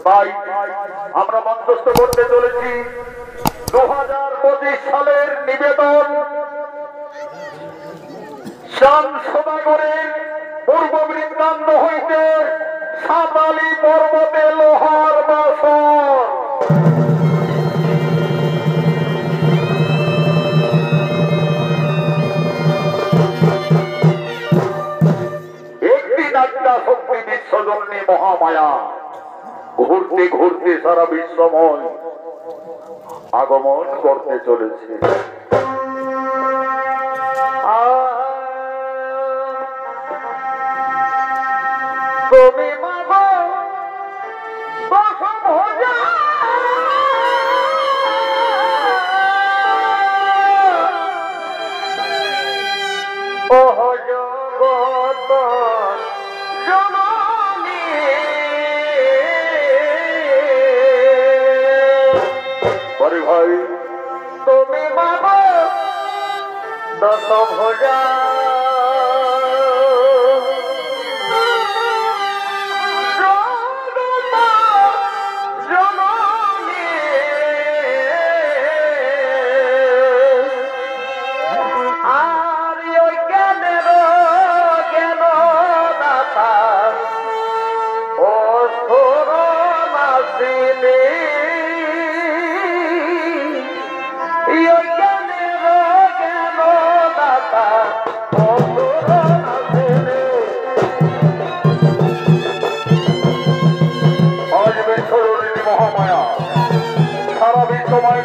তাই আমরা মঞ্চস্থ করতে চলেছি 2025 সালের নিবেদন শ্যাম সদাগরের পূর্ব বৃত্তান্ত হইতে সাতালি পর্বতে লোহার বাসর। একটি নাট্যা শক্তি বিশ্বজননী মহামায়া ঘুরতে ঘুরতে সারা বিশ্বময় আগমন করতে চলেছে। তুমি মাগো দশম ভোজা ওহ জগত জননী বড় ভাই তুমি মাগো দশম ভোজা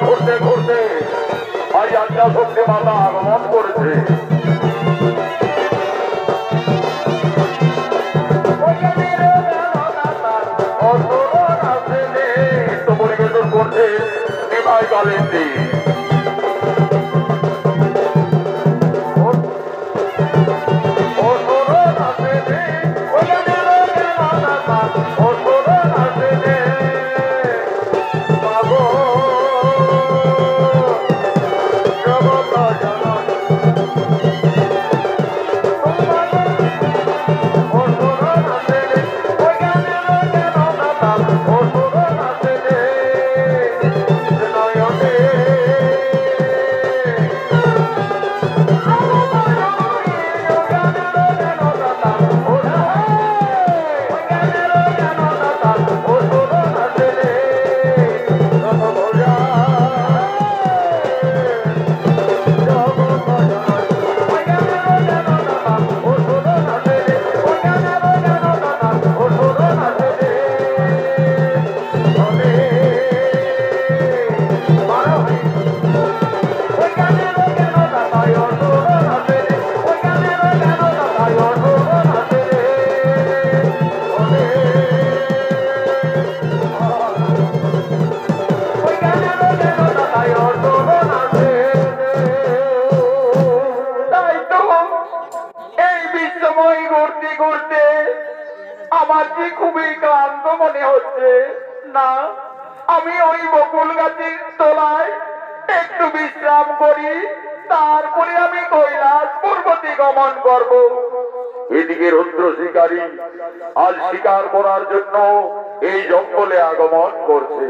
ঘুরতে ঘুরতে আজ আজ্ঞা শক্তি মাতা আগমন করেছে। পরিবেশন করছে নিমাই কালেন্দি। আমার যে খুবই ক্লান্ত মনে হচ্ছে, না আমি ওই বকুল গাছের তলায় একটু বিশ্রাম করি, তারপরে আমি কৈলাস পর্বতে গমন করব। এদিকে রুদ্র শিকারী আজ শিকার করার জন্য এই জঙ্গলে আগমন করছে।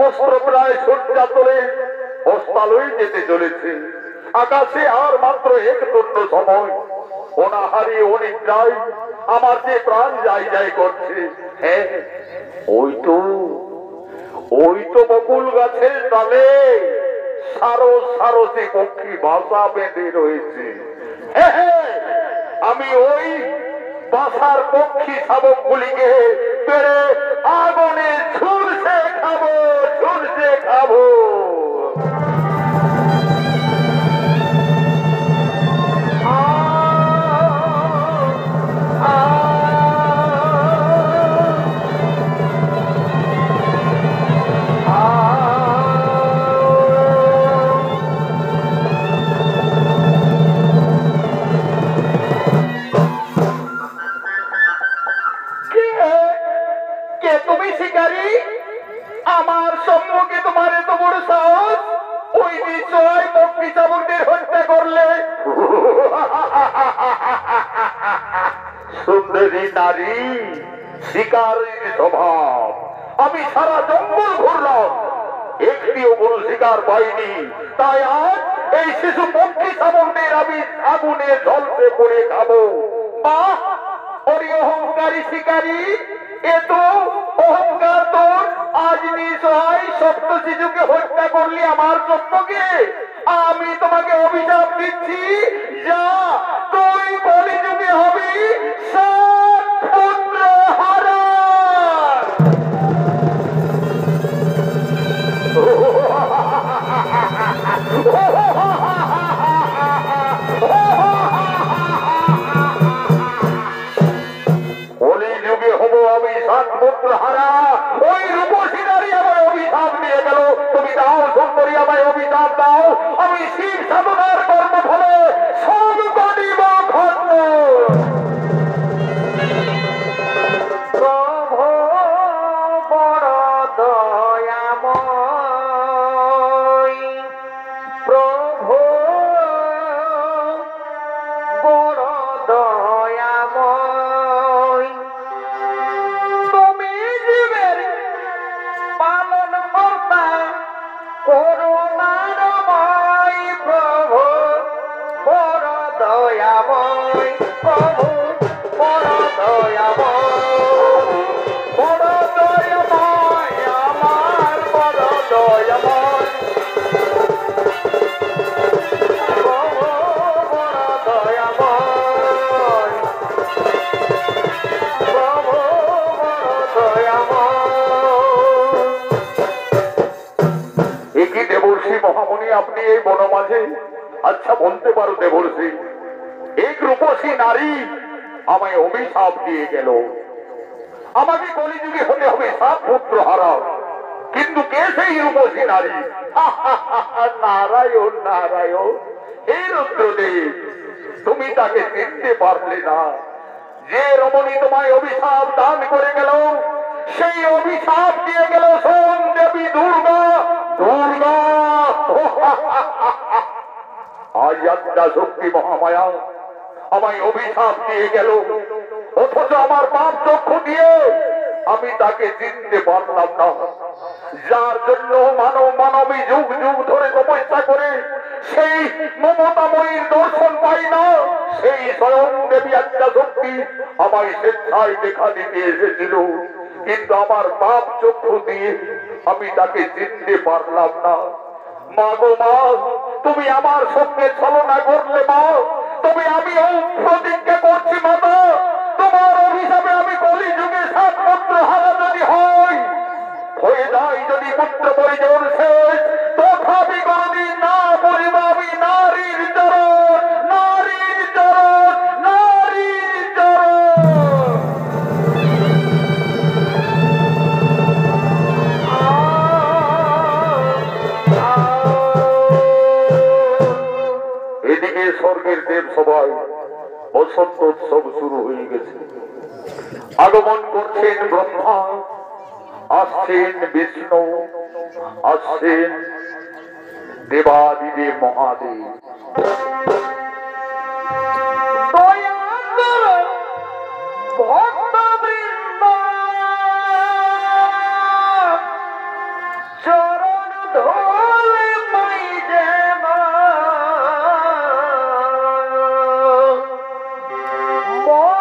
অস্ত্র প্রায় সজ্জা তোলে অস্তালই যেতে চলেছে। আকাশে আর মাত্র এক দণ্ড সময়। অনাহারি অনিদ্রায় আমার যে প্রাণ যাই যাই করছে। হ্যাঁ, ওই তো বকুল গাছের ডালে সারসে পক্ষী বাসা বেঁধে রয়েছে। হ্যাঁ, আমি ওই বাসার পক্ষী শাবক গুলিকে পেড়ে আগুনে ঝুলসে খাবো। তুমি শিকারী, আমার সম্মুখে তোমার এত বড় সাহস? ওই নিশ্চয় পক্ষী শাবকদের হত্যা করলে। সুন্দরী নারী, শিকারীর স্বভাব। আমি সারা জঙ্গল ঘুরলাম, একটিও কোনো শিকার পাইনি। তাই আজ এই শিশু পক্ষী শাবকদের আমি আগুনে ঝলসে পড়ে খাবো। বাহ, ওরে অহংকারী শিকারী, এত অহংকার তোর! আজ নিঃসহায় সপ্ত শিশুকে হত্যা করলি আমার সত্যকে। আমি তোমাকে অভিশাপ দিচ্ছি, যা তুই কলিযুগে হবি সাত পুত্র হারা। কলিযুগে হব আমি সাত পুত্র হারা। ওই রূপসী নারী আমায় অভিশাপ দিয়ে গেল। তুমি দাও সুন্দরী, আমায় অভিশাপ দাও। আমি শিব সাধনার কর্ম ফলে সব করিব খন্ড। প্রভু বড় দয়াময়, প্রভু বড় দয়াময়, তুমি জীবের পালন কর্তা করুণাময়। প্রভু বড় দয়াময়, প্রভু বড় দয়াময়, বড় দয়াময়, আমার বড় দয়াময়। প্রভু বড় দয়াময়, প্রভু বড় দয়াময়। একই দেবর্ষি মহামুনি, আপনি এই বনমাঝে? আচ্ছা বলতে পারো দেবর্ষি, এক রূপসী নারী আমায় অভিশাপ দিয়ে গেল। আমাকে কলিযুগে হতে হবে সাত পুত্র হারা। কিন্তু কে সেই রূপসী নারী? নারায়ণ নারায়ণ, হে রুদ্রদেব, তুমি তাকে চিনতে পারলে না। যে রমণী তোমায় অভিশাপ দান করে গেল, সেই অভিশাপ দিয়ে গেল সোম দেবী দুর্গা। দুর্গা আদ্যা শক্তি মহামায়া আমায় অভিশাপ দিয়ে গেল, অথচ আমার পাপ চক্ষু দিয়ে আমি তাকে চিনতে পারলাম না। যার জন্য মানবী যুগ যুগ ধরে তপস্যা করে সেই মমতাময়ীর দর্শন পাই না, সেই স্বয়ং দেবী আদ্যা শক্তি আমায় স্বেচ্ছায় দেখা দিতে এসেছিল। কিন্তু আমার পাপ চক্ষু দিয়ে আমি তাকে চিনতে পারলাম না। মা গো মা, তুমি আমার সঙ্গে ছলনা করলে মা। তবে আমি প্রতিজ্ঞা করছি মাতা, তোমার অভিশাপে আমি কলিযুগে সাত পুত্র হারা যদি হয়ে যায়, যদি পুত্র পরিজন শেষ, তথাপি কোনদিন না বলিব আমি নারীর চরণ, নারীর চরণ, নারীর চরণ। এদিকে স্বর্গের দেব সবাই বসন্ত উৎসব শুরু হয়ে গেছে। আগমন করছেন ব্রহ্মা, আসছেন বিষ্ণু, আসছেন দেবাদিদেব মহাদেব। ভক্তবৃন্দ চরণ ধুলে পাই যেন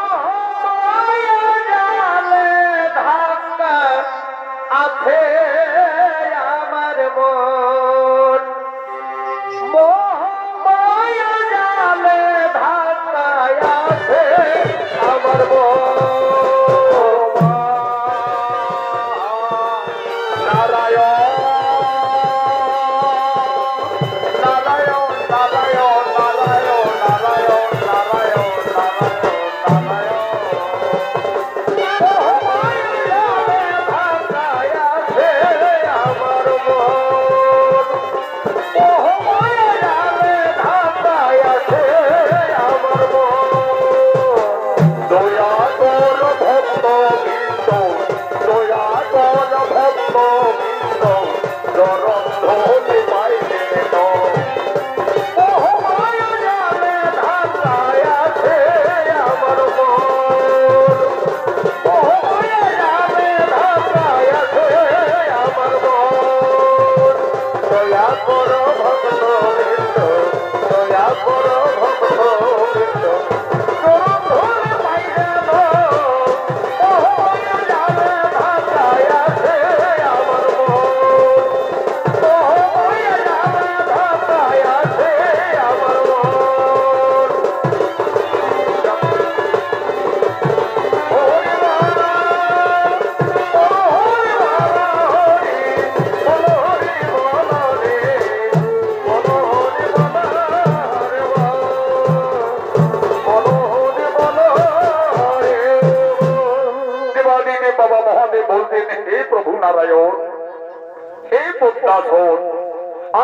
মোহমায়া জালে ধাক্কা আছে আমার মন মোহমায়া জালে ধাক্কা আছে আমার মন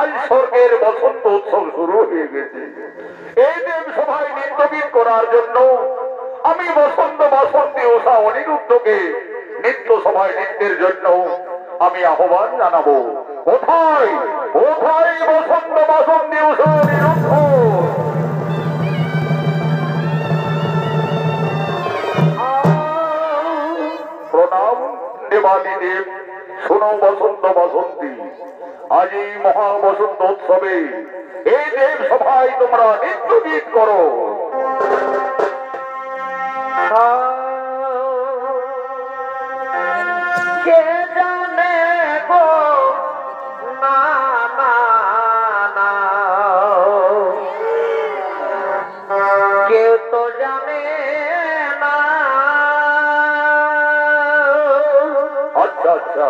আজ স্বর্গের বসন্ত উৎসব শুরু হয়ে গেছে এই দেব সভায় নৃত্যগীত করার জন্য আমি বসন্ত বাসন্তী উষা অনিরুদ্ধকে নৃত্য সভায় নৃত্যের জন্য আমি আহ্বান জানাবো কোথায় কোথায় বসন্ত বাসন্তী উষা অনিরুদ্ধ প্রণাম দেবালী দেব শোনো বসন্ত বাসন্তী আজ এই মহা বসন্ত উৎসবে এই দেব সভায় তোমরা নৃত্য গীত করো কে জানে গো না না না কেউ তো জানে না আচ্ছা আচ্ছা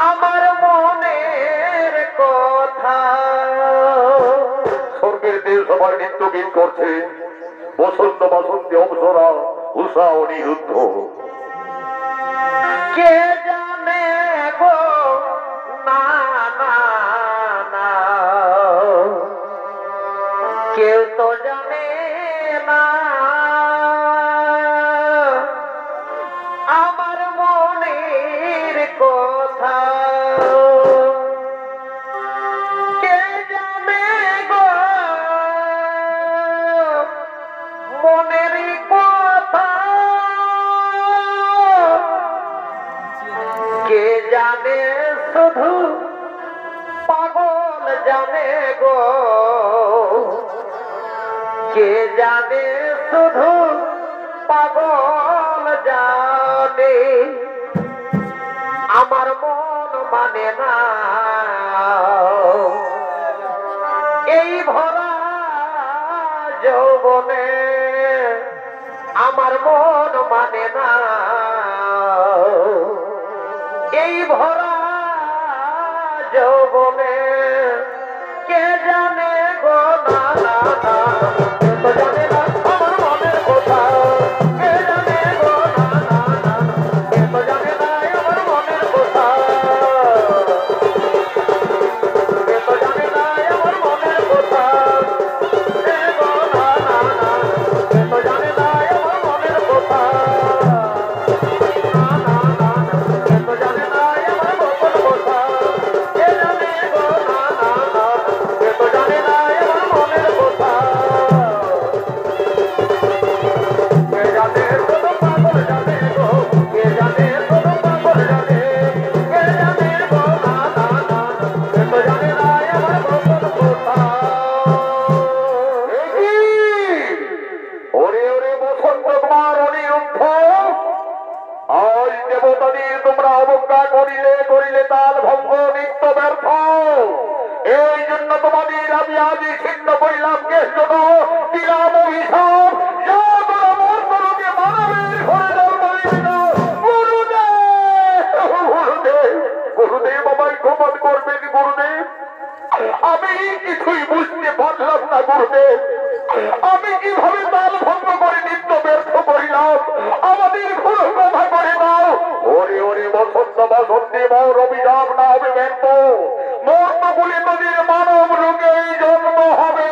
আমার মনের কথা স্বর্গের দেব সবার নৃত্য গীত করছে বসন্ত বাসন্তী অবসরা উষা অনিরুদ্ধ কে জানে গো না না না কেউ তো জানে না আমার মনের কথা কে জানে গো মনের কথা কে জানে শুধু পাগল জানে গো কে জানে শুধু পাগল জানে আমার মন মানে না এই ভরা যৌবনে আমার মন মানে না এই ভরা যৌবনে কে জানে গো না না না তো জানে না আমার মনের কথা কে জানে গো না না না তো জানে না আমার মনের কথা তো জানে না আমার মনের কথা গো না না না তো জানে না আমার মনের কথা জানে না আমার মনের কথা তোমাদের আমি আজই ছিন্ন করিলাম কেষ্ট দিলাম অভিশাপ গুরুদেব আমায় ক্ষমা করবেন গুরুদেব। আমি কিছুই বুঝতে পারলাম না গুরুদেব, আমি কিভাবে তাল ভঙ্গ করে নিত্য ব্যর্থ করিলাম, আমাদের কোনো কথা করে দাও। ওরে ওরে বসন্ত বসন্তে মোর অভিযান না হবে ব্যর্থ, মোর বলে তোদের মানব রোগে জন্ম হবে।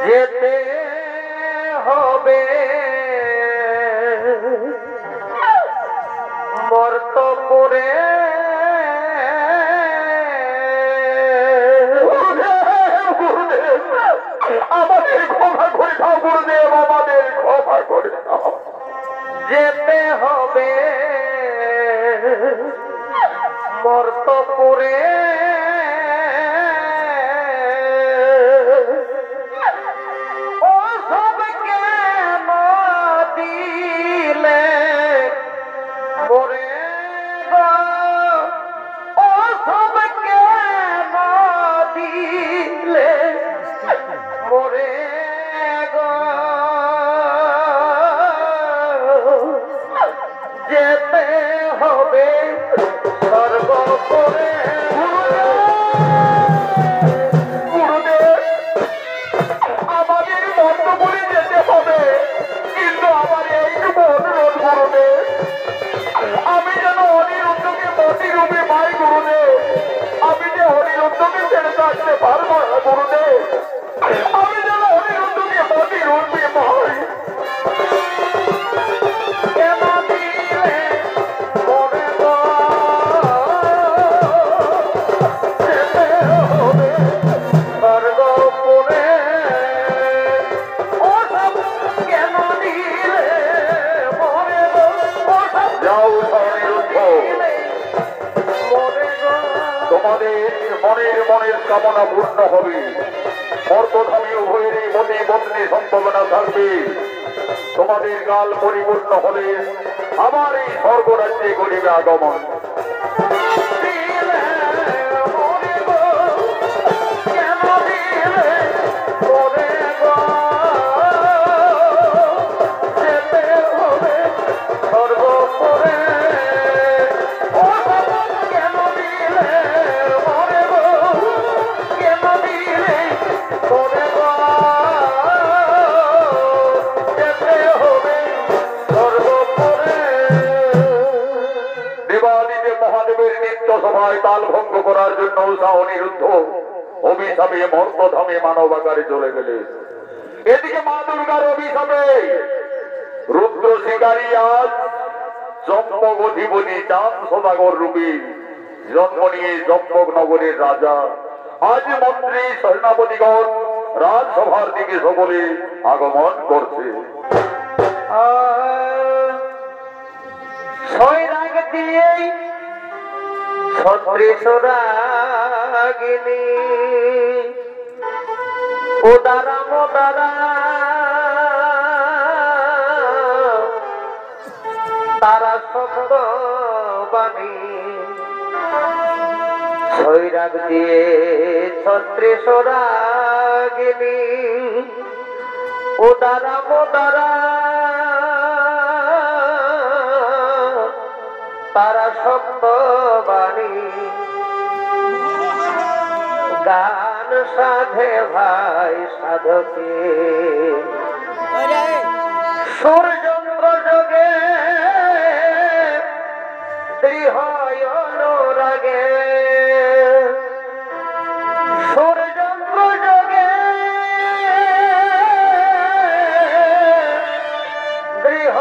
যেতে হবে মর্তপুরে, আমাদের ক্ষমা করে দাও গুরুদেব, আমাদের ক্ষমা করে দাও। যেতে হবে মর্তপুরে, ও সব কেন দিলে মোরে গো, ও সব কেন দিলে মোরে গো, যেতে হবে সর্বপরে। গুরুদেব আমাদের মন্ত্র বলে যেতে হবে, কিন্তু আমার এইটুকু অনুরোধ গুরুদেব, আমি যেন অনিরুদ্ধকে মতি রূপে পাই গুরুদেব, আমি যে অনিরুদ্ধকে ছেড়ে থাকতে পারবো না গুরুদেব, আমি যেন অনিরুদ্ধকে মতি রূপে পাই। কেন দিলে মনে গো, যেতে হবে স্বর্গপুরে, ও সব কেন দিলে মনে গো, ও সব যাও অনিরুদ্ধ, তোমাদের মনের কামনা পূর্ণ হবে, মর্তধামী উভয়ের মনে বন্যে সম্ভাবনা থাকবে। তোমাদের কাল পরিপূর্ণ হলে আমার এই স্বর্গরাজ্যে গরিবে আগমন। সভায় তাল ভঙ্গ করার জন্য অনিরুদ্ধ অভিশাপে মর্তধামে মানব আকারে চলে গেলে, এদিকে মা দুর্গার অভিশাপে রুদ্র শিকারী আজ জম্বক অধিপতি চাঁদ সদাগর রূপী জন্ম নিয়ে জম্বক নগরের রাজা। আজ মন্ত্রী সেনাপতিগণ রাজসভার দিকে সকলে আগমন করছে। ছয়রাগ দিয়েই ছত্রিশরাগিনী উদারা মোদারা তারা শব্দ বাণী, ছয়রাগ দিয়ে ছত্রিশরাগিনী উদারা মোদারা তারা শব্দ বাণী, গান সাধে ভাই সাধকে সূর্যন্দ্র যোগে দৃঢ় অনুরাগে, সূর্যন্দ্র যোগে দৃঢ়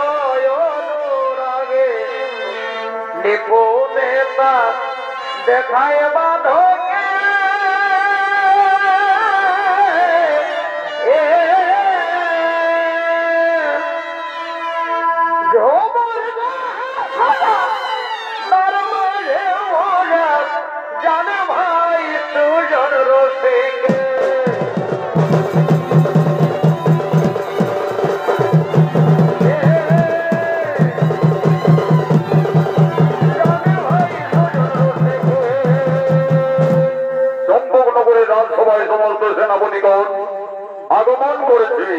অনুরাগে নিপুণতা দেখায় বাধকে, জানে ভাই সুজন রসিকে বদিগণ আগমন করেছে।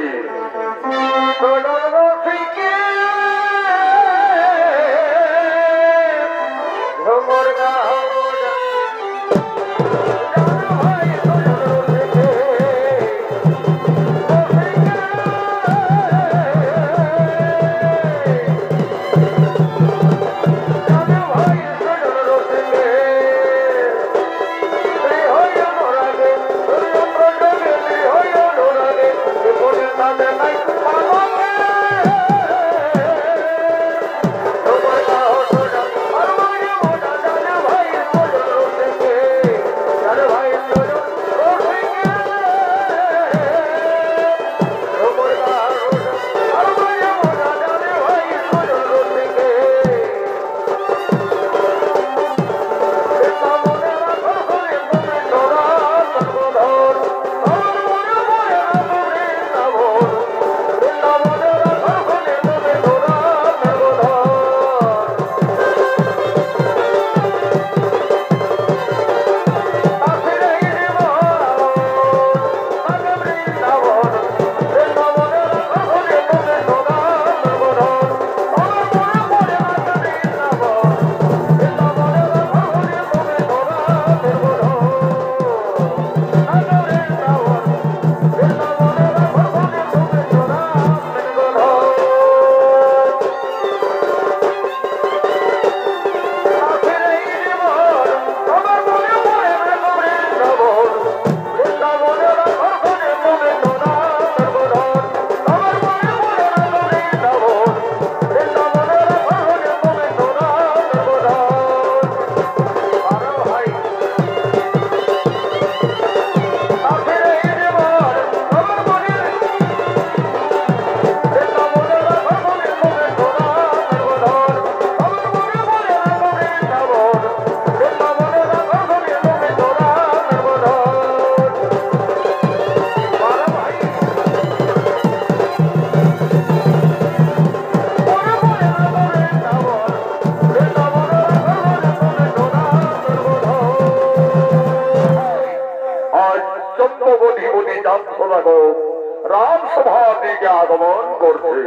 রাম সভা দিকে আগমন করছে।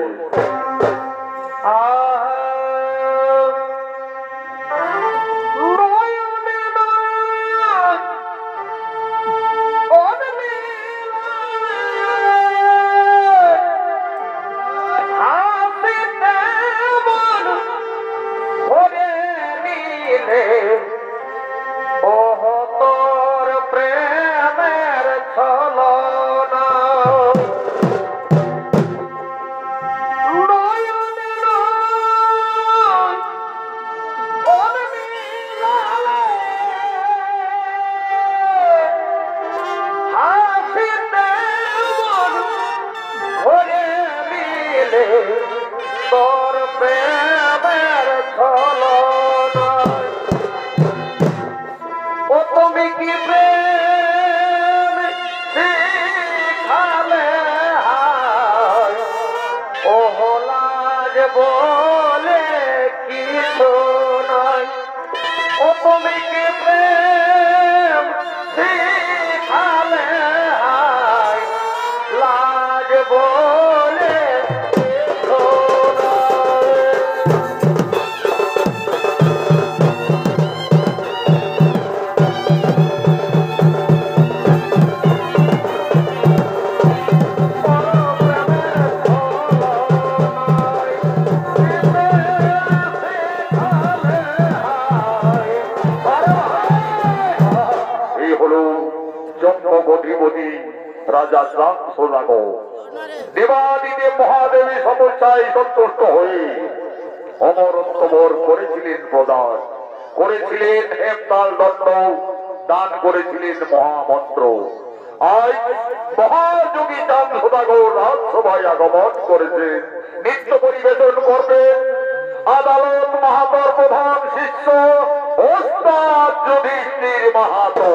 বলে কিছু নয় ও তুমি কি প্রেম শিখালে লাজ বলে কিছু রাজা রাম সোনাগো দেবাদিদেব মহাদেবী সমস্যায় সন্তুষ্ট হয়ে অমরত্ববর করেছিলেন প্রদান, করেছিলেন হেমতাল দণ্ড, দান করেছিলেন মহামন্ত্র। আজ মহাযোগী চাঁদ সোনাগো রাজসভায় আগমন করেছেন, নৃত্য পরিবেশন করবেন আদালত মাহাতর প্রধান শিষ্য ওস্তাদ যুধিষ্ঠির মাহাতো।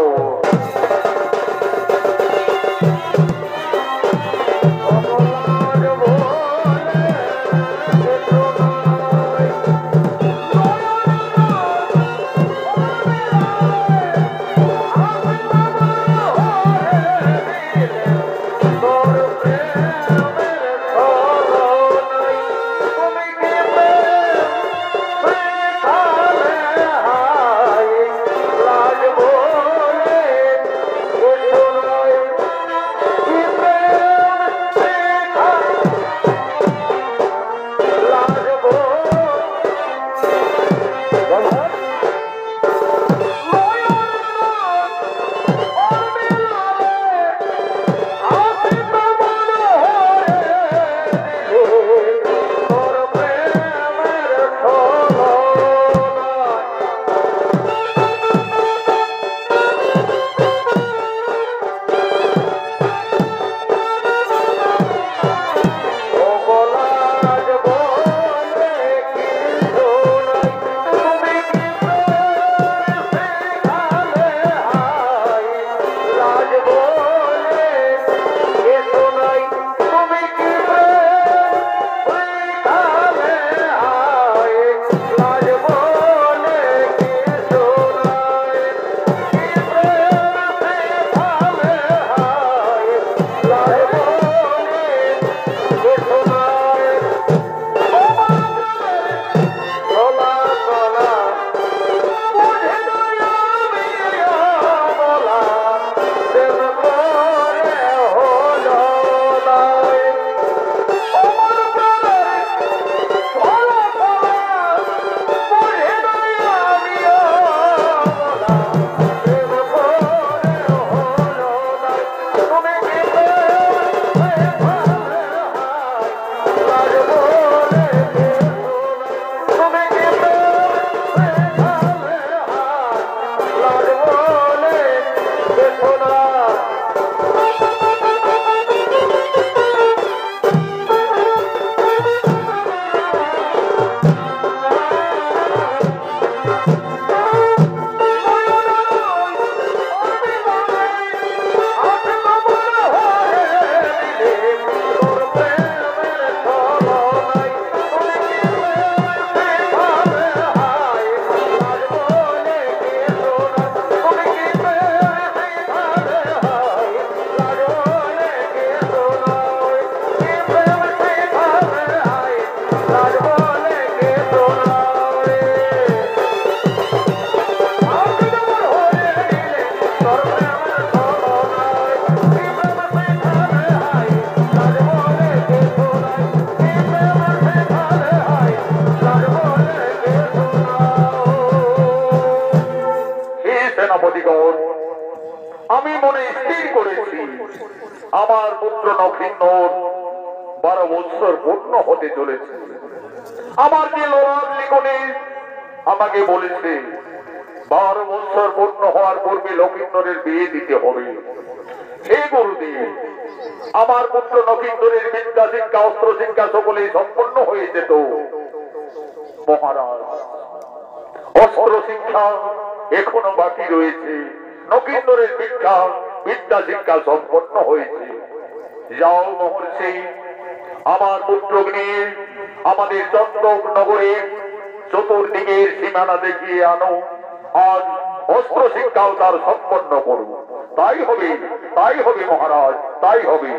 সেনাপতিগণ, আমি মনে স্থির করেছি আমার পুত্র নক্ষিন্দর 12 বৎসর পূর্ণ হতে চলেছে। আমার যে লোহার লিখনে আমাকে বলেছে 12 বৎসর পূর্ণ হওয়ার পূর্বে লক্ষিন্দরের বিয়ে দিতে হবে। হে গুরুদেব, আমার পুত্র নক্ষিন্দরের বিদ্যা শিক্ষা অস্ত্র শিক্ষা সকলেই সম্পন্ন হয়ে যেত। মহারাজ, অস্ত্র শিক্ষা এখনো বাকি রয়েছে, নক্ষিন্দরের বিদ্যা শিক্ষা সম্পন্ন হয়েছে। যাও মহর্ষি, আমার পুত্র নিয়ে আমাদের চন্দক নগরের চতুর্দিকের সীমানা দেখিয়ে আনো, আজ অস্ত্র শিক্ষাও তার সম্পন্ন করব। তাই হবে মহারাজ, তাই হবে।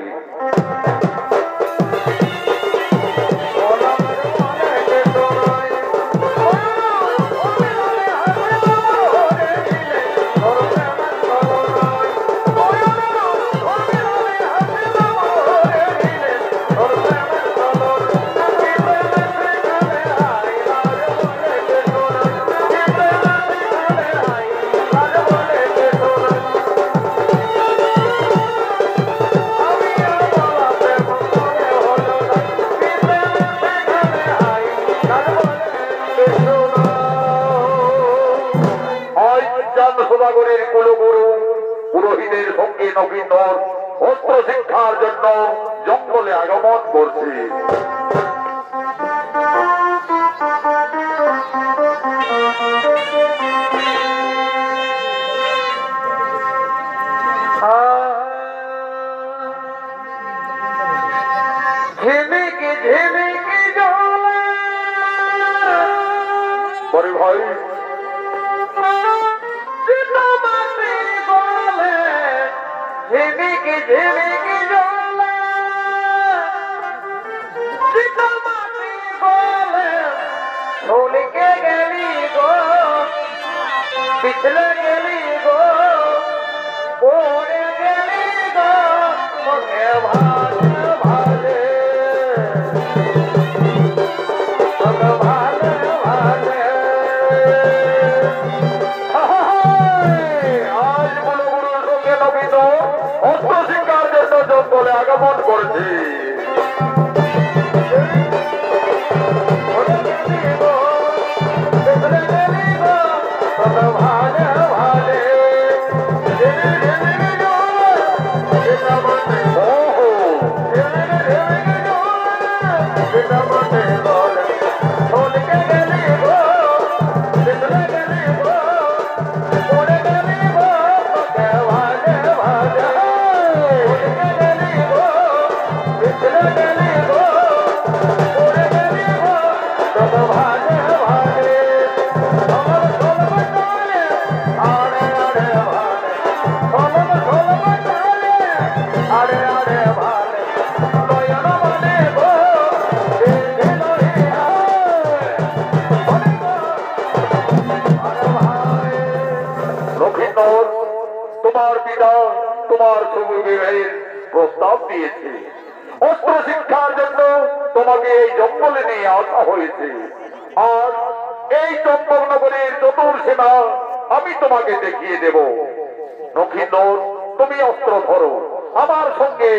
সদাগরের কুলগুরু পুরোহিতের সঙ্গে নবীনর অস্ত্র শিক্ষার জন্য জঙ্গলে আগমন করছে। ঝিমিকি ঝিমিকি জলে বড় ভাই ঝিমিকি ঝিমিকি জলে মাটি বলে ছলকে গেলি গো, পিছলে গেলি গো, পড়ে গেলি গো, মুখে ভালে ভালে ভালে ভালে। আজ গুরুগুরুর সঙ্গে নবীন অস্ত্র শিক্ষার জন্য জঙ্গলে আগমন করছে। তোমার পিতা তোমার সুবিবাহের প্রস্তাব দিয়েছে, অস্ত্র শিক্ষার জন্য তোমাকে এই জঙ্গলে নিয়ে আসা হয়েছে। আর এই চম্পকনগরের চতুর্সীমা আমি তোমাকে দেখিয়ে দেব। নক্ষিন্দর, তুমি অস্ত্র ধরো, আমার সঙ্গে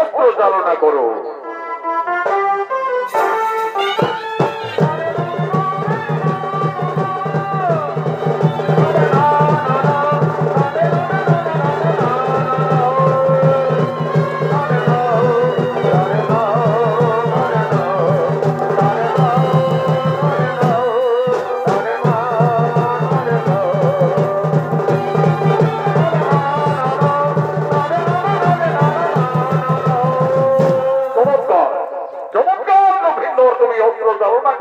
অস্ত্র চালনা করো।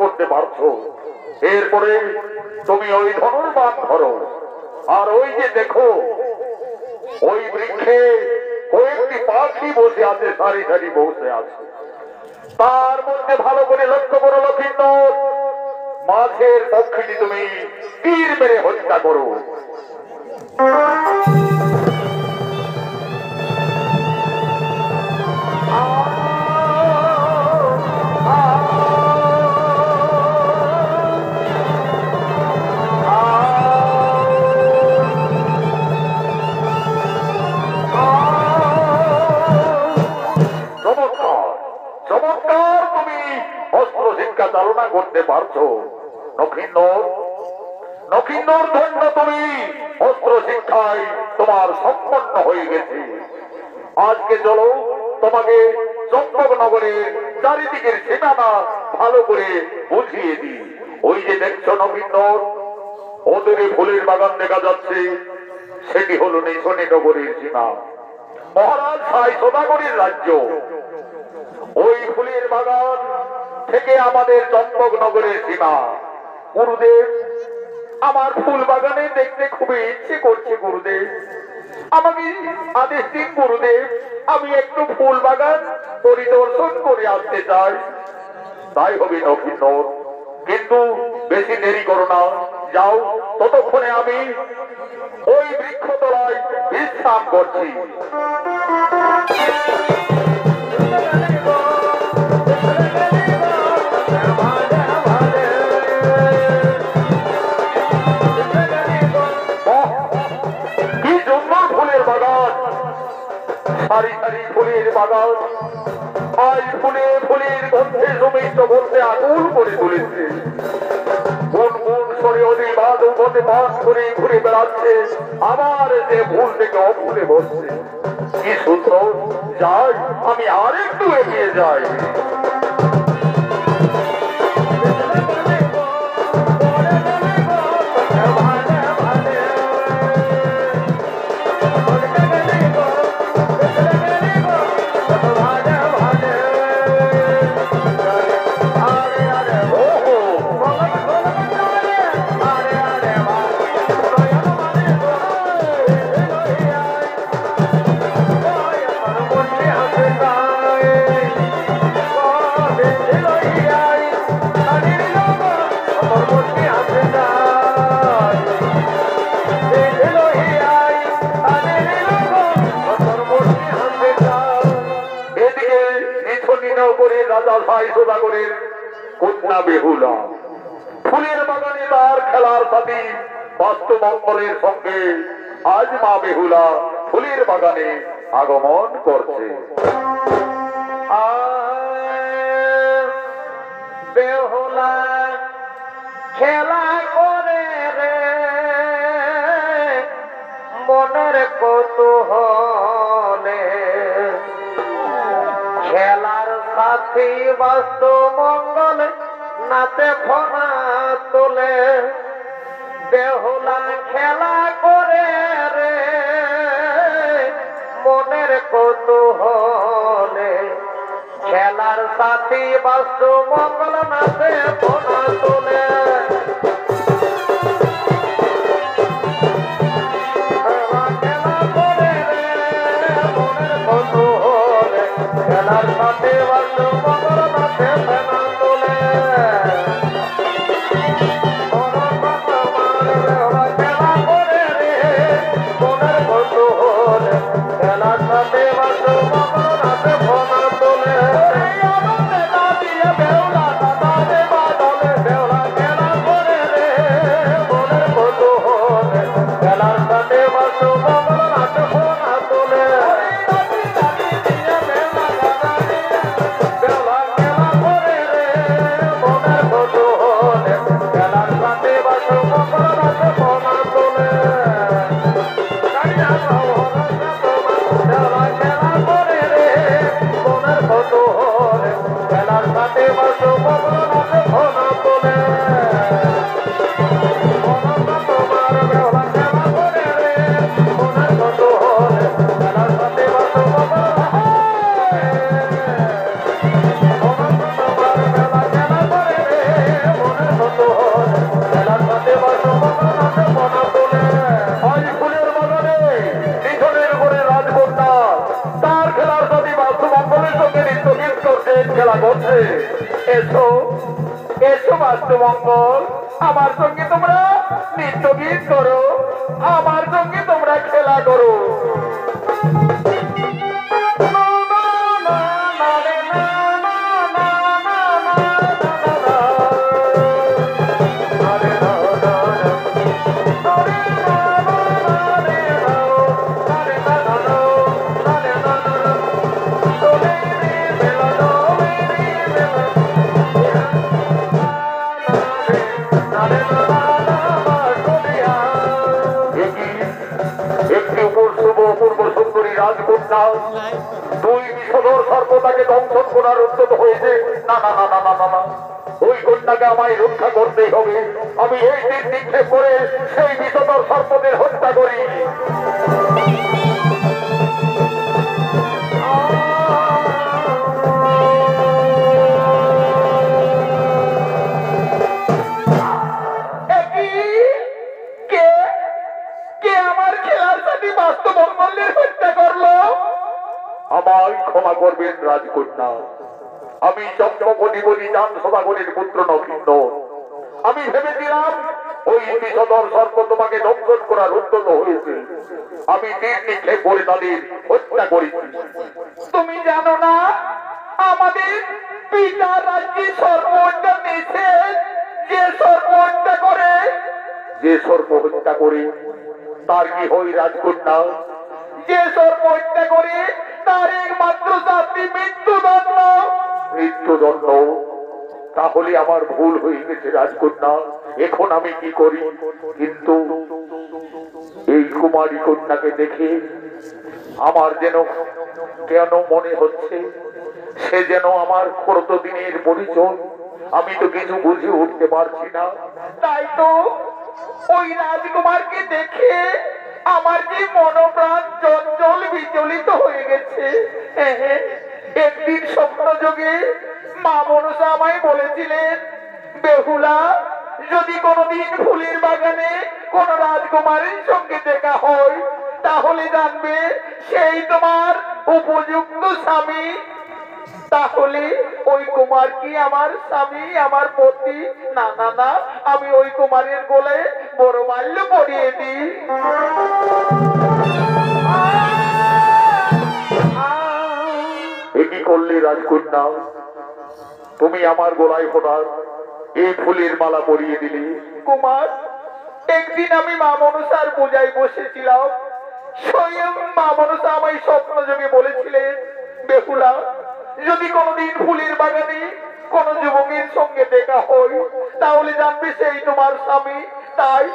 করতে পারছো, এরপরে তুমি ওই ধনুর্বাণ ধরো। আর ওই যে দেখো, ওই বৃক্ষে কয়েকটি পাখি বসে আছে, সারি সারি বসে আছে। তার মধ্যে ভালো করে লক্ষ্য করো লক্ষিন্দর, মাঝের পক্ষীটি তুমি তীর মেরে হত্যা করো। পারছো? নখিন্দর, নখিন্দর ধন্য তুমি, অস্ত্র শিক্ষায় তোমার সম্পন্ন হয়ে গেছে। আজকে চলো তোমাকে চম্পকনগরের চারিদিকের সীমানা ভালো করে বুঝিয়ে দিই। ওই যে দেখছো নবীন্দর, ওদূরে ফুলের বাগান দেখা যাচ্ছে, সেটি হলো নিশনি নগরীর সীমা, মহারাজ সাই সদাগরের রাজ্য। ওই ফুলের বাগান থেকে আমাদের চম্পকনগরের সীমা। গুরুদেব, আমার ফুল বাগানে দেখতে খুবই ইচ্ছে করছে গুরুদেব, আমাকে আদেশ দিন গুরুদেব, আমি একটু ফুল বাগান পরিদর্শন করে আসতে চাই। তাই হবে নবীন্দর, কিন্তু বেশি দেরি করো না, যাও, ততক্ষণে আমি ওই বৃক্ষতলায় বিশ্রাম করছি। কি সুন্দর ফুলের বাগান, সারি সারি ফুলের বাগান, আজ ফুলে ফুলের গন্ধে সমস্ত গন্ধে আকুল করে তুলেছে। কোন কোন সরে অধিবাদ উপদে বাস করে ঘুরে বেড়াচ্ছে, আবার যে ফুল থেকে অফুলে বসছে। কি সুন্দর, যাই, আমি আর একটু এগিয়ে যাই। রাজা সাই সদাগরের কন্যা বেহুলা ফুলের বাগানে তার খেলার সাথী বাস্তুমঙ্গলের সঙ্গে আজ মা বেহুলা ফুলের বাগানে আগমন করছে। বেহুলা খেলা করে রে মনের কৌতূহলে, খেলার সাথী বাস্তু মঙ্গল নাচে ফোনা তোলে। বেহুলা খেলা করে রে মনের কৌতূহলে, খেলার সাথী বাস্তু মঙ্গল নাচে ফোনা তোলে। খেলার সাথে বাস্তু মঙ্গল নাচে ফেনা তোলে। খেলা করে রে মনের কৌতূহল, খেলার সাথে বাস্তু মঙ্গল নাচে ফেনা তোলে। বেহুলা দাদা বাদলে, বেহুলা খেলা করে রে মনের কৌতূহল, খেলার সাথে বাস্তু মঙ্গল নাচে ফেনা তোলে। খেলা করছে, এসো এসো বাস্তুমঙ্গল, আমার সঙ্গে তোমরা নৃত্য গীত করো, আমার সঙ্গে তোমরা খেলা করো। রাজকন্যা, দুই বিষধর সর্প তাকে দংশন করার উদ্যত হয়েছে। না না না না না না না, ওই কন্যাকে আমায় রক্ষা করতেই হবে। আমি এই দিন নিক্ষেপ করে সেই বিষধর সর্পদের হত্যা করি। আমায় ক্ষমা করবেন রাজকন্যা, আমি চক্রবর্তী বিধানসভাগণের পুত্র নবীন্দ্র। আমি ভেবেছিলাম ওই বিষধর সর্প তোমাকে দংশন করার উদ্যত হয়েছে। আমি তীর নিক্ষেপ করে তাদের হত্যা করেছি। তুমি জানো না আমাদের পিতা রাজ্যে সর্প হত্যা নিষেধ। যে সর্প হত্যা করে, যে সর্প হত্যা করে তার কি হয় রাজকন্যা? যে সর্প হত্যা করে তার একমাত্র শাস্তি মৃত্যুদণ্ড। মৃত্যুদণ্ড? তাহলে আমার ভুল হয়ে গেছে রাজকন্যা, এখন আমি কি করি? কিন্তু এই কুমারী কন্যাকে দেখে আমার যেন কেন মনে হচ্ছে সে যেন আমার কতদিনের পরিচয়। আমি তো কিছু বুঝে উঠতে পারছি না। তাই তো ওই রাজকুমারকে দেখে আমার যে মনোপ্রাণ চঞ্চল বিচলিত হয়ে গেছে। একদিন স্বপ্ন যোগে মা মনসা আমায় বলেছিলেন, বেহুলা, যদি কোনোদিন ফুলের বাগানে কোন রাজকুমারীর সঙ্গে দেখা হয় তাহলে জানবে সেই তোমার উপযুক্ত স্বামী। তাহলে ওই কুমার কি আমার স্বামী, আমার পতি? না না না, আমি ওই কুমারের গলায় বড় মাল্য পরিয়ে দিই। কি করলে রাজকন্যা? তুমি আমার গলায় ফোটার এই ফুলের মালা পরিয়ে দিলি। কুমার, একদিন আমি মা মনসার পূজায় বসেছিলাম। স্বয়ং মা মনসা আমায় স্বপ্ন যোগে বলেছিলেন, বেহুলা, যদি কোনোদিন ফুলের বাগানে কোন যুবকের সঙ্গে দেখা হয় তাহলে জানবে সেই তোমার স্বামী। তাই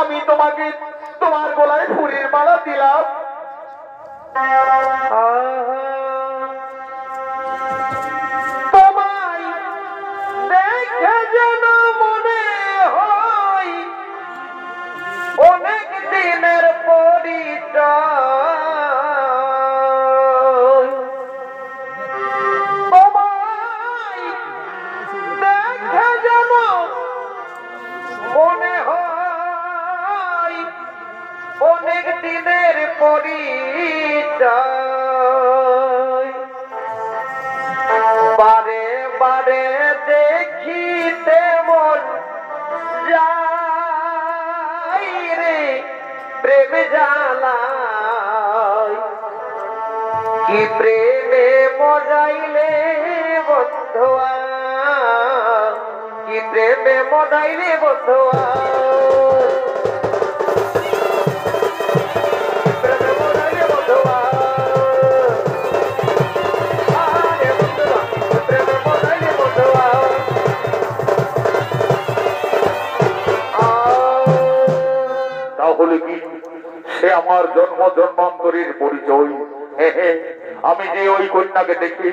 আমি তোমাকে তোমার গলায় ফুলের মালা দিলাম। তোমায় দেখে যেন মনে হয় অনেক দিনের পরিচয়। তোমায় দেখে যেন মনে হয় অনেক দিনের পরিচয়। বারে বারে দেখিতে মন যাই রে প্রেম জানাই। কি প্রেমে মজাইলে বন্ধুয়া, কি প্রেমে মজাইলে বন্ধুয়া। তাহলে কি সে আমার জন্ম জন্মান্তরের পরিচয়? আমি যে ওই কন্যাকে দেখি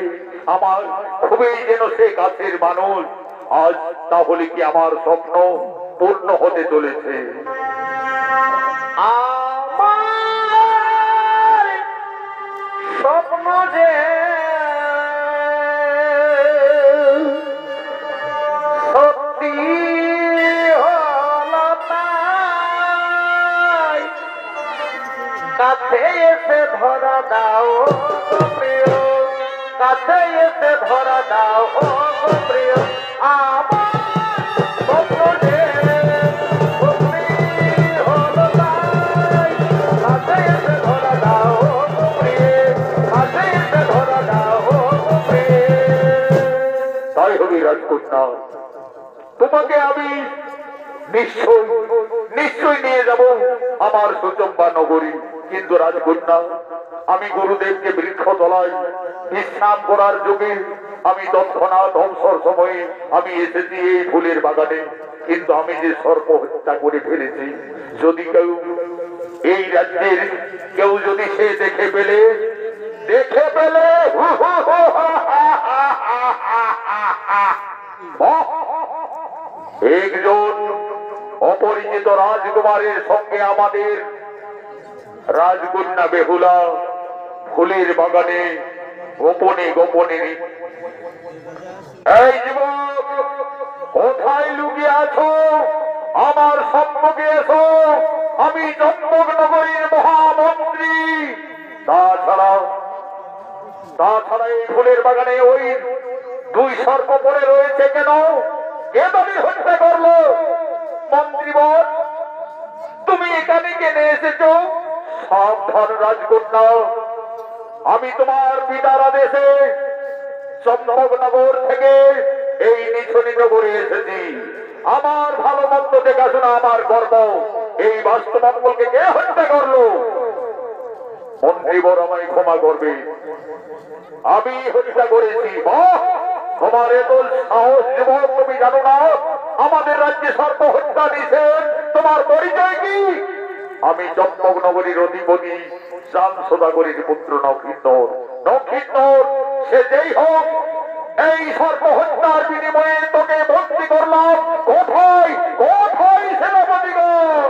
আমার খুবই যেন সে কাছের মানুষ। আজ তাহলে কি আমার স্বপ্ন পূর্ণ হতে চলেছে? আমার স্বপ্ন যে সত্যি হলো তাই, কাছে এসে ধরা দাও প্রিয়, কাছে এসে ধরা দাও প্রিয়। আমার স্বপ্ন যে সত্যি হলো তাই, কাছে এসে ধরা দাও প্রিয়, কাছে এসে ধরা দাও প্রিয়। তাই হবে রাজকন্যা, তোমাকে আমি নিশ্চয় নিশ্চয় নিয়ে যাব আমার সুচম্বা নগরী। কিন্তু রাজকন্যা, আমি গুরুদেবকে বৃক্ষ তলায় বিশ্রাম করার যুগে আমি তৎক্ষণাৎ অবসর সময়ে আমি এসেছি এই ফুলের বাগানে। কিন্তু আমি যে সর্প হত্যা করে ফেলেছি, যদি কেউ এই রাজ্যের কেউ যদি সে দেখে পেলে দেখে পেলে একজন অপরিচিত রাজকুমারের সঙ্গে আমাদের রাজকন্যা বেহুলা ফুলের বাগানে গোপনে গোপনে। এই যুবক, কোথায় লুকিয়ে আছো? আমার সম্মুখে এসো। আমি চম্পক নগরীর মহামন্ত্রী। তাছাড়া এই ফুলের বাগানে ওই দুই সর্প পড়ে রয়েছে কেন? কে তাদের হত্যা করলো? মন্ত্রীবর, তুমি এখানে কেনে এসেছো? সাবধান রাজকন্যা, আমি তোমার পিতার আদেশে চম্পকনগর থেকে এই নিছনি নগরে এসেছি। আমার ভালো মন্দ দেখাশোনা আমার গর্ব। এই বাস্তবমঙ্গলকে কে হত্যা করলো? মন্ত্রীবর, আমায় ক্ষমা করবে, আমি হত্যা করেছি। তোমার এত সাহস যুবক, তুমি জানো না আমাদের রাজ্যে সর্প হত্যা নিষেধ? তোমার পরিচয় কি? আমি চম্পক নগরীর অধিপতি চাঁদ সদাগরীর পুত্র নক্ষিন্দর। নক্ষিন্দর সে যেই হোক, এই সর্প হত্যার বিনিময়ে তোকে বন্দী করলাম। কোথায় কোথায় সেনাপতিগণ?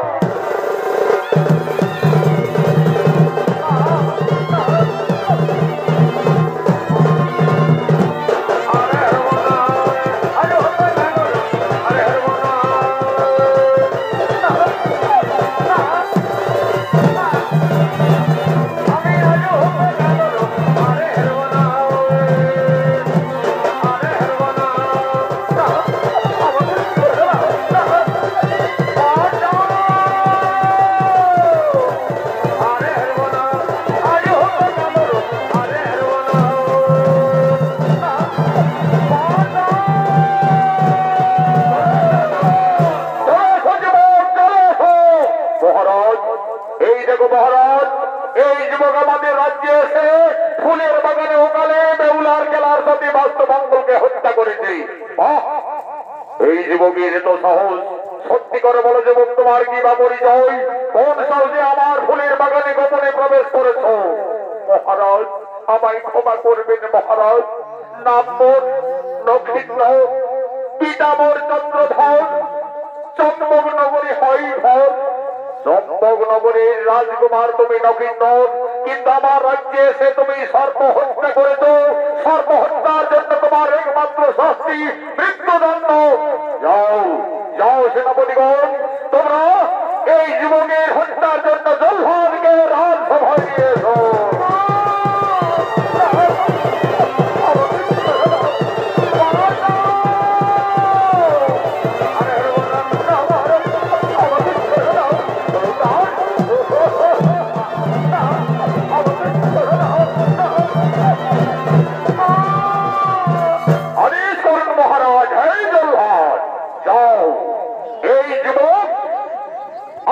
এই যুবকের এত সাহস! সত্যি করে বলো যুবক, তোমার কি বা পরিচয়? কোন সাহসে আমার ফুলের বাগানে গোপনে প্রবেশ করেছ? মহারাজ, আমায় ক্ষমা করবেন মহারাজ। নাম মোর নক্ষিন্দ, পিতা মোর চন্দ্রধর, চম্পক নগরী হয় ধর। চম্পক নগরীর রাজকুমার তুমি নক্ষিন্দর, কিন্তু আমার রাজ্যে এসে তুমি সর্প হত্যা করেছ। সর্প হত্যার জন্য তোমার একমাত্র শাস্তি মৃত্যুদণ্ড। যাও যাও সেনাপতিগণ, তোমরা এই যুবকের হত্যার জন্য জলহানকে রাজসভায় নিয়ে এসো।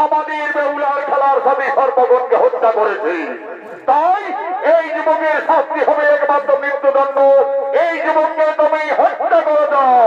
আমাদের বেহুলার খেলার সাথে সর্পগণকে হত্যা করেছে, তাই এই যুবকের শাস্তি হবে একমাত্র মৃত্যুদণ্ড। এই যুবককে তুমি হত্যা করে দাও।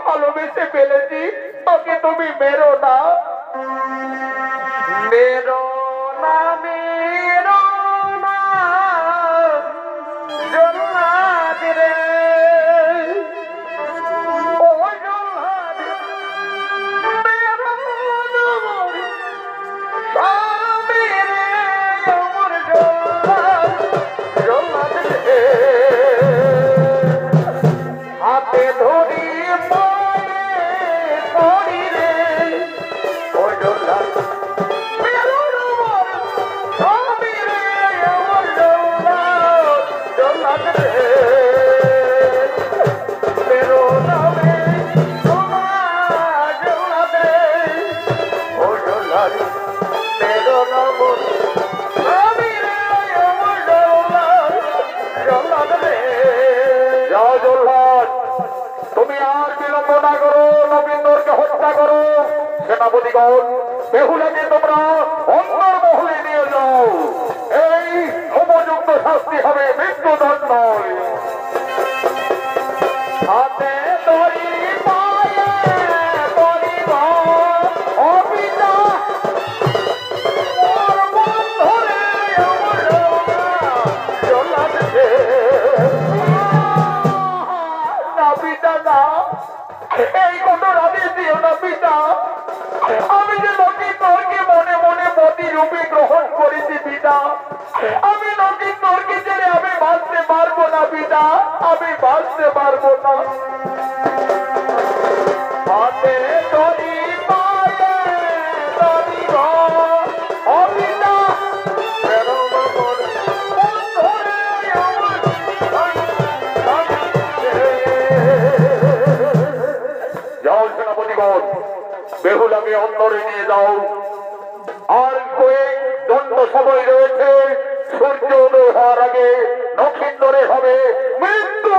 ভালোবেসে ফেলেছি, তোকে তুমি মেরো না, মেরো না, মেরো না জল্লাদ রে, ও জল্লাদ মেরো না স্বামী রে, আমার জল্লাদ, জল্লাদ রে, হাতে ধরি আর বিলম্ব না করো, নবীনকে হত্যা করো। সেনাপতিগণ, বেহুলাকে তোমরা অন্তর্মহলে নিয়ে যাও। এই উপযুক্ত শাস্তি হবে, মৃত্যুদণ্ড নয়। হাতে দড়ি পায়ে পরিব অবিতা মোর বন্ধুরে চলাচ্ছে না পিতা না, এই কত রাতে দিও না পিতা। আমি যে লক্ষিন্দরকে মনে মনে প্রতিরূপে গ্রহণ করেছি পিতা, আমি লক্ষিন্দরকে ছেড়ে আমি বাঁচতে পারবো না পিতা, আমি বাঁচতে পারবো না। হাতে দড়ি পায়ে দড়ি অবিতা যাও সেনাপতিগণ, বেহুলাকে অন্তরে নিয়ে যাও। আর কয়েক দণ্ড সময় রয়েছে, সূর্য উদয় হওয়ার আগে নক্ষত্রে হবে মৃত্যু।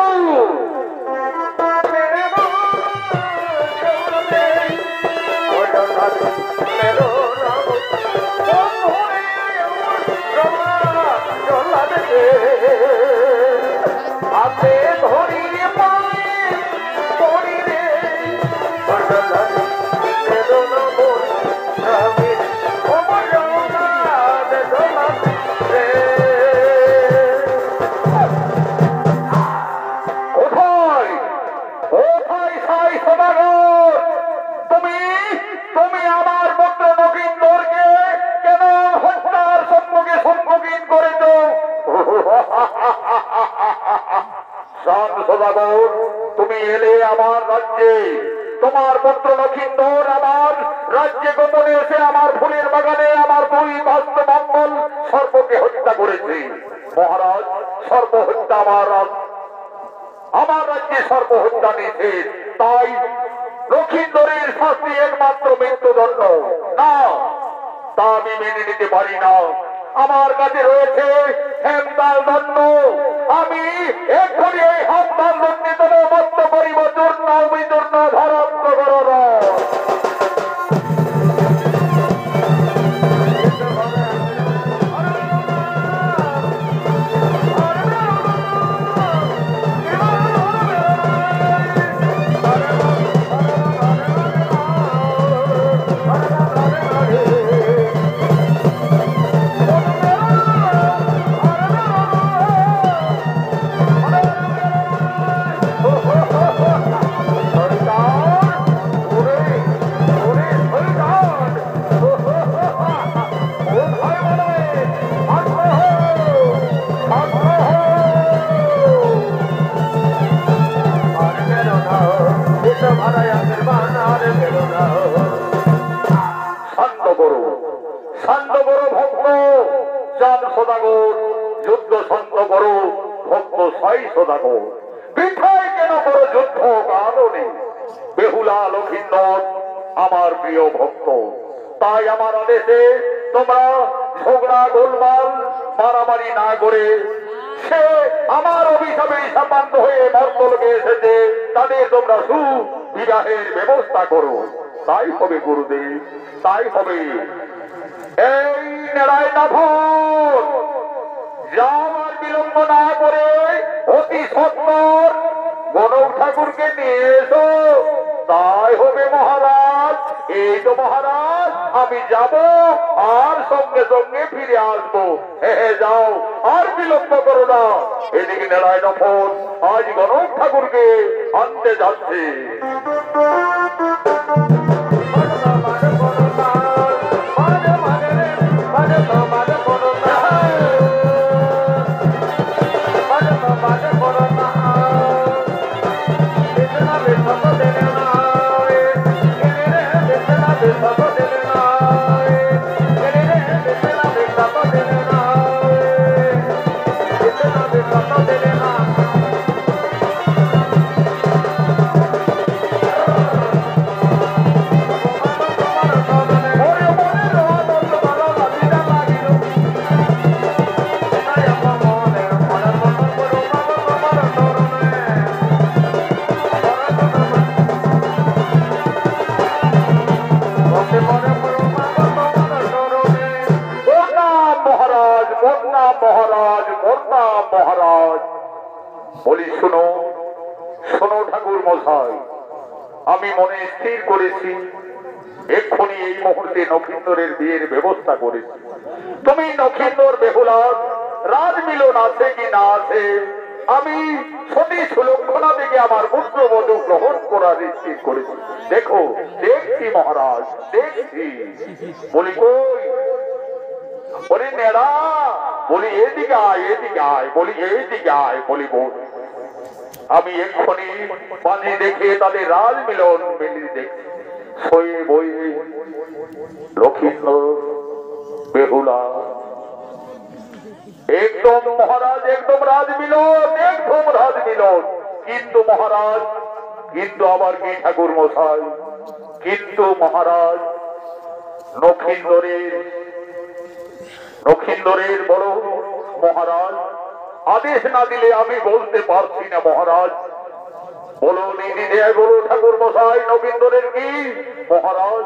হাতে ধরি পায়ে পড়ি রে তুমি আমার পুত্র নগিন্দরকে কেন হত্যার সম্মুখীন করেছ? সদাগর, তুমি এলে আমার রাজ্যে, তোমার পুত্র লক্ষিন্দর আমার রাজ্যে গোপনে এসে আমার ফুলের বাগানে আমার দুই বাস্ত মঙ্গল সর্বকে হত্যা করেছে। মহারাজ, সর্বহত্যা আমার রাজ্যে সর্বহত্যা নিষেধ, তাই লক্ষিন্দরের শাস্তি একমাত্র মৃত্যুদণ্ড। না, তা আমি মেনে নিতে পারি না। আমার কাছে রয়েছে হেমতাল দণ্ড। আমি এক্ষুনি এই হেমতাল দণ্ডে তোমার মত্ত করিব চূর্ণ বিচূর্ণ ধরত্ব করর। শান্ত করো ভক্ত, যান সদাগর, যুদ্ধ শান্ত করো ভক্ত সাই সদাগর। বৃথায় কেন করো যুদ্ধ কারণে? বেহুলা লক্ষিন্দর আমার প্রিয় ভক্ত, তাই আমার আদেশে তোমরা ঝগড়া গোলমাল মারামারি না করে, সে আমার অভিশাপে সাপান্ত হয়ে মর্তলোকে এসেছে, তাদের তোমরা সুবিবাহের ব্যবস্থা করো। তাই হবে গুরুদেব, তাই হবে। এই নেড়ায় নাথন, যা আমার বিলম্ব না করে অতি সত্তর গণক ঠাকুরকে নিয়ে এসো। তাই হবে মহারাজ। এই তো মহারাজ, আমি যাব আর সঙ্গে সঙ্গে ফিরে আসবো। যাও, আর বিলম্ব করো না। এদিকে নেড়ায় নাথন আজ গণক ঠাকুরকে আনতে যাচ্ছে। বলি শোনো শোনো ঠাকুর মশাই, আমি মনে স্থির করেছি এক্ষুনি এই মুহূর্তে নক্ষিন্দরের বিয়ের ব্যবস্থা করেছি। তুমি নক্ষিন্দর বেহুলার রাজমিলন আছে কি না আছে আমি সতী সুলক্ষণা থেকে আমার পুত্রবধূ গ্রহণ করার স্থির করেছি। দেখো দেখছি মহারাজ দেখছি। বলি কই? বলি নেড়া, বলি এদিকে আয় এদিকে আয়, বলি এইদিকে আয়। বলি বোন আমি এক্ষুনি পানি দেখে তাদের রাজমিলন মিলিয়ে দেখছি। সয়ে বয়ে লক্ষিন্দর বেহুলা একদম মহারাজ একদম রাজমিলন একদম রাজমিলন। কিন্তু মহারাজ কিন্তু আবার কি ঠাকুর মশাই? কিন্তু মহারাজ নক্ষিন্দরের বড় মহারাজ আদেশ না দিলে আমি বলতে পারছি না মহারাজ। বলো নিধি দেয় বলো ঠাকুর মশাই নক্ষিন্দরের কি? মহারাজ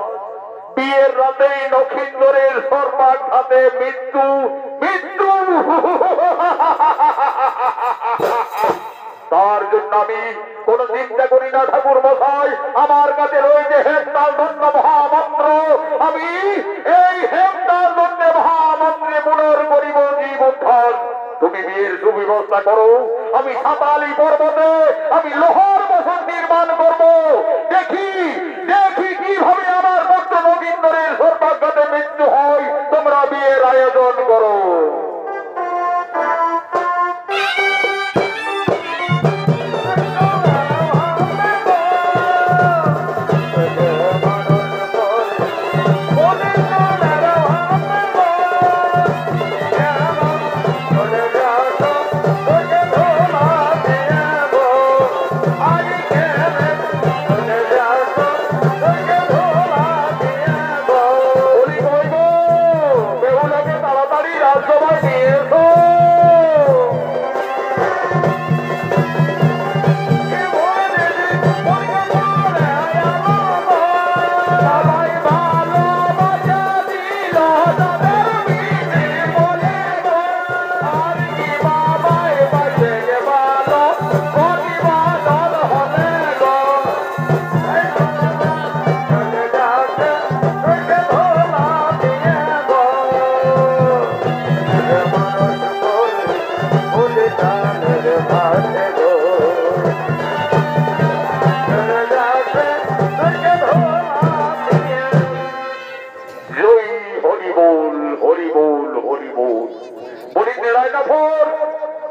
বিয়ের রাতেই নক্ষিন্দরের সর্বাঘাতে মৃত্যু মৃত্যু। তার জন্য আমি কোন চিন্তা করি না ঠাকুর মশাই। আমার কাছে রয়েছে হেমতাল দণ্ড মহামন্ত্র। আমি এই হেমতাল দণ্ডে মহামন্ত্রে পুনর করিব জীব উদ্ধার। তুমি বিয়ের সুব্যবস্থা করো। আমি সাতালি পর্বতে আমি লোহার বসন নির্মাণ করব। দেখি দেখি কিভাবে আমার পুত্র নগিন্দরের সর্বাঘাতে মৃত্যু হয়। তোমরা বিয়ের আয়োজন করো।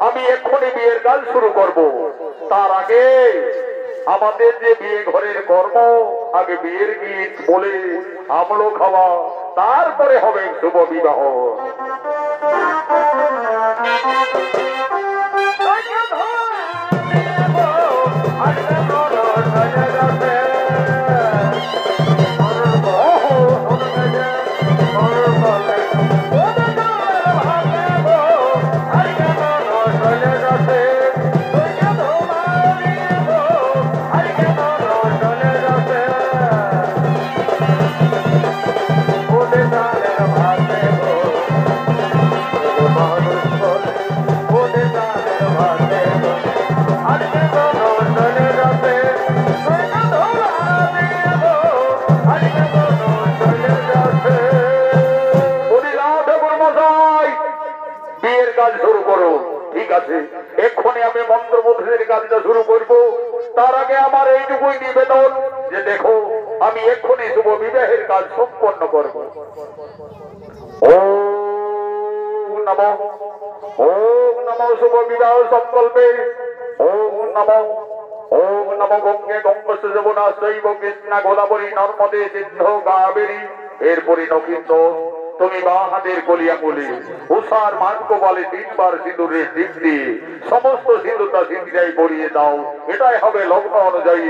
আমি এক্ষুনি বিয়ের কাজ শুরু করব। তার আগে আমাদের যে বিয়ে ঘরের কর্ম, আগে বিয়ের গীত বলে আমলো খাওয়া, তারপরে হবে শুভ বিবাহ। এক্ষুনি আমি মন্ত্রবোধের কাজটা শুরু করব। তার আগে আমার এইটুকুই নিবেদন যে দেখো আমি এক্ষুনি শুভ বিবাহের কাজ সম্পন্ন করব। ওম নমঃ শুভ বিবাহ সংকল্পে ওম নমঃ গঙ্গে গঙ্গস্য যমুনা শৈব কৃষ্ণা গোদাবরী নর্মদে সিন্ধু কাবেরী। এরপরে নক্ষিন্দর তুমি বা হাতের কলি আঙুলে উষার মার্গ বলে 3 বার সিঁদুরের দিক দিয়ে সমস্ত সিঁদুরটা সিঁদুরাই পরিয়ে দাও। এটাই হবে লগ্ন অনুযায়ী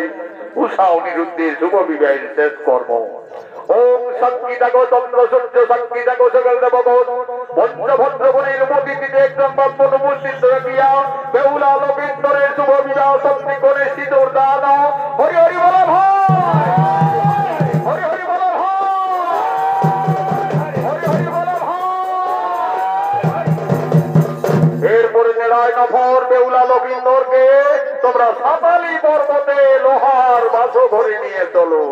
উষা অনিরুদ্ধের শুভ বিবাহের শেষ কর্ম। ওম সংগীতাগো চন্দ্র সূর্য সংগীতাগো সকল দেবগণ পঞ্চভদ্রগণের মতিতে একজন ব্রাহ্মণ উপস্থিত রাখিয়া বেহুলা লক্ষিন্দরের শুভ বিবাহ সত্যি করে সিঁদুর দান। হরি হরি বল ভাই, হরি হরি বল ভাই, হরি হরি বল ভাই। এরপরে নেড়ায় নফর বেহুলা লক্ষিন্দরকে আসো ধরে নিয়ে চলো।